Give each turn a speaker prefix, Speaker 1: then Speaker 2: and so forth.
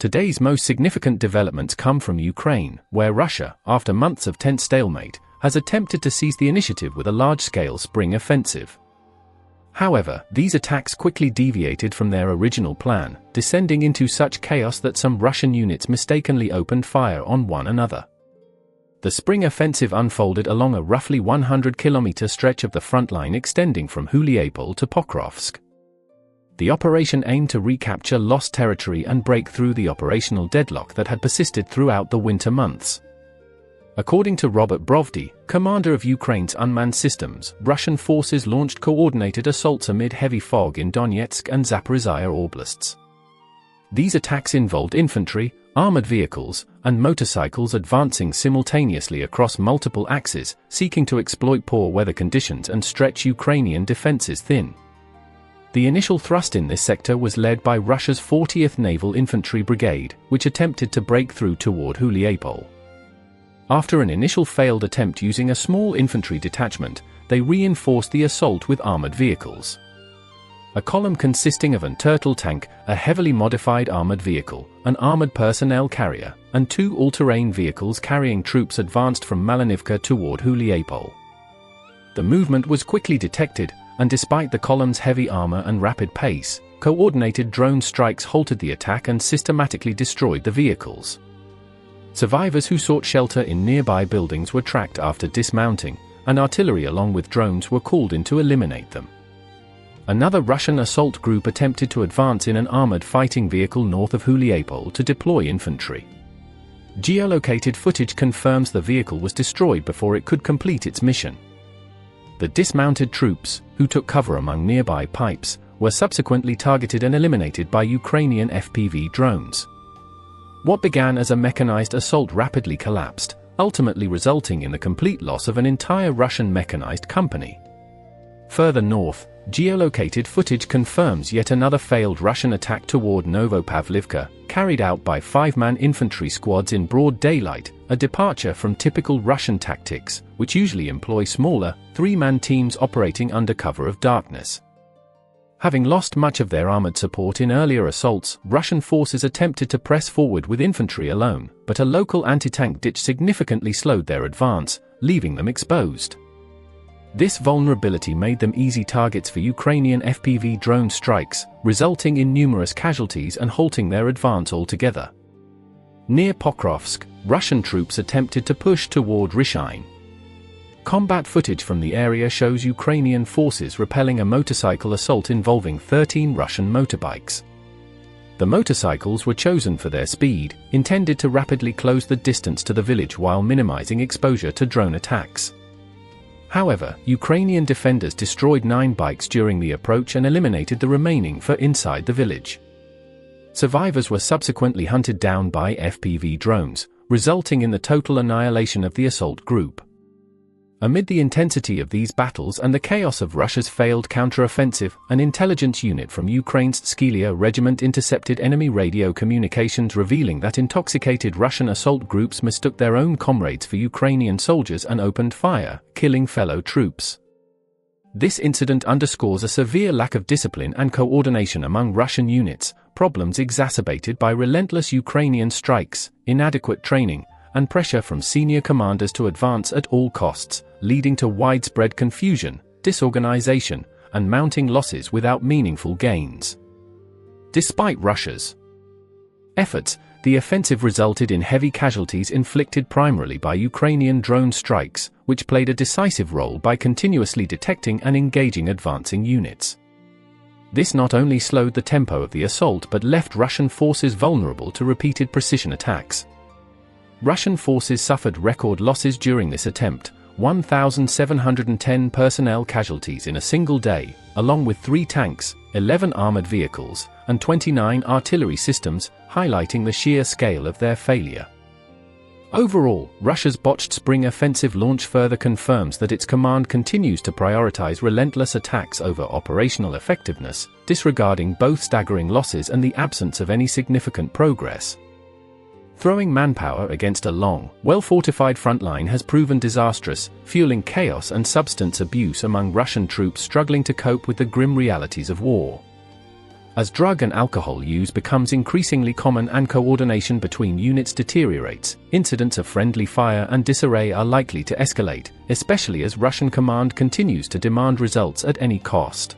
Speaker 1: Today's most significant developments come from Ukraine, where Russia, after months of tense stalemate, has attempted to seize the initiative with a large-scale spring offensive. However, these attacks quickly deviated from their original plan, descending into such chaos that some Russian units mistakenly opened fire on one another. The spring offensive unfolded along a roughly 100-kilometer stretch of the front line extending from Huliaipole to Pokrovsk. The operation aimed to recapture lost territory and break through the operational deadlock that had persisted throughout the winter months. According to Robert Brovdy, commander of Ukraine's unmanned systems, Russian forces launched coordinated assaults amid heavy fog in Donetsk and Zaporizhzhia oblasts. These attacks involved infantry, armored vehicles, and motorcycles advancing simultaneously across multiple axes, seeking to exploit poor weather conditions and stretch Ukrainian defenses thin. The initial thrust in this sector was led by Russia's 40th Naval Infantry Brigade, which attempted to break through toward Huliaipole. After an initial failed attempt using a small infantry detachment, they reinforced the assault with armored vehicles. A column consisting of an turtle tank, a heavily modified armored vehicle, an armored personnel carrier, and 2 all-terrain vehicles carrying troops advanced from Malynivka toward Huliaipole. The movement was quickly detected, and despite the column's heavy armor and rapid pace, coordinated drone strikes halted the attack and systematically destroyed the vehicles. Survivors who sought shelter in nearby buildings were tracked after dismounting, and artillery along with drones were called in to eliminate them. Another Russian assault group attempted to advance in an armored fighting vehicle north of Huliaipole to deploy infantry. Geolocated footage confirms the vehicle was destroyed before it could complete its mission. The dismounted troops, who took cover among nearby pipes, were subsequently targeted and eliminated by Ukrainian FPV drones. What began as a mechanized assault rapidly collapsed, ultimately resulting in the complete loss of an entire Russian mechanized company. Further north, geolocated footage confirms yet another failed Russian attack toward Novopavlivka, carried out by 5-man infantry squads in broad daylight, a departure from typical Russian tactics, which usually employ smaller, 3-man teams operating under cover of darkness. Having lost much of their armored support in earlier assaults, Russian forces attempted to press forward with infantry alone, but a local anti-tank ditch significantly slowed their advance, leaving them exposed. This vulnerability made them easy targets for Ukrainian FPV drone strikes, resulting in numerous casualties and halting their advance altogether. Near Pokrovsk, Russian troops attempted to push toward Rishine. Combat footage from the area shows Ukrainian forces repelling a motorcycle assault involving 13 Russian motorbikes. The motorcycles were chosen for their speed, intended to rapidly close the distance to the village while minimizing exposure to drone attacks. However, Ukrainian defenders destroyed 9 bikes during the approach and eliminated the remaining 4 inside the village. Survivors were subsequently hunted down by FPV drones, resulting in the total annihilation of the assault group. Amid the intensity of these battles and the chaos of Russia's failed counteroffensive, an intelligence unit from Ukraine's Skylia regiment intercepted enemy radio communications revealing that intoxicated Russian assault groups mistook their own comrades for Ukrainian soldiers and opened fire, killing fellow troops. This incident underscores a severe lack of discipline and coordination among Russian units, problems exacerbated by relentless Ukrainian strikes, inadequate training, and pressure from senior commanders to advance at all costs, leading to widespread confusion, disorganization, and mounting losses without meaningful gains. Despite Russia's efforts, the offensive resulted in heavy casualties inflicted primarily by Ukrainian drone strikes, which played a decisive role by continuously detecting and engaging advancing units. This not only slowed the tempo of the assault but left Russian forces vulnerable to repeated precision attacks. Russian forces suffered record losses during this attempt, 1,710 personnel casualties in a single day, along with 3 tanks, 11 armored vehicles, and 29 artillery systems, highlighting the sheer scale of their failure. Overall, Russia's botched spring offensive launch further confirms that its command continues to prioritize relentless attacks over operational effectiveness, disregarding both staggering losses and the absence of any significant progress. Throwing manpower against a long, well-fortified front line has proven disastrous, fueling chaos and substance abuse among Russian troops struggling to cope with the grim realities of war. As drug and alcohol use becomes increasingly common and coordination between units deteriorates, incidents of friendly fire and disarray are likely to escalate, especially as Russian command continues to demand results at any cost.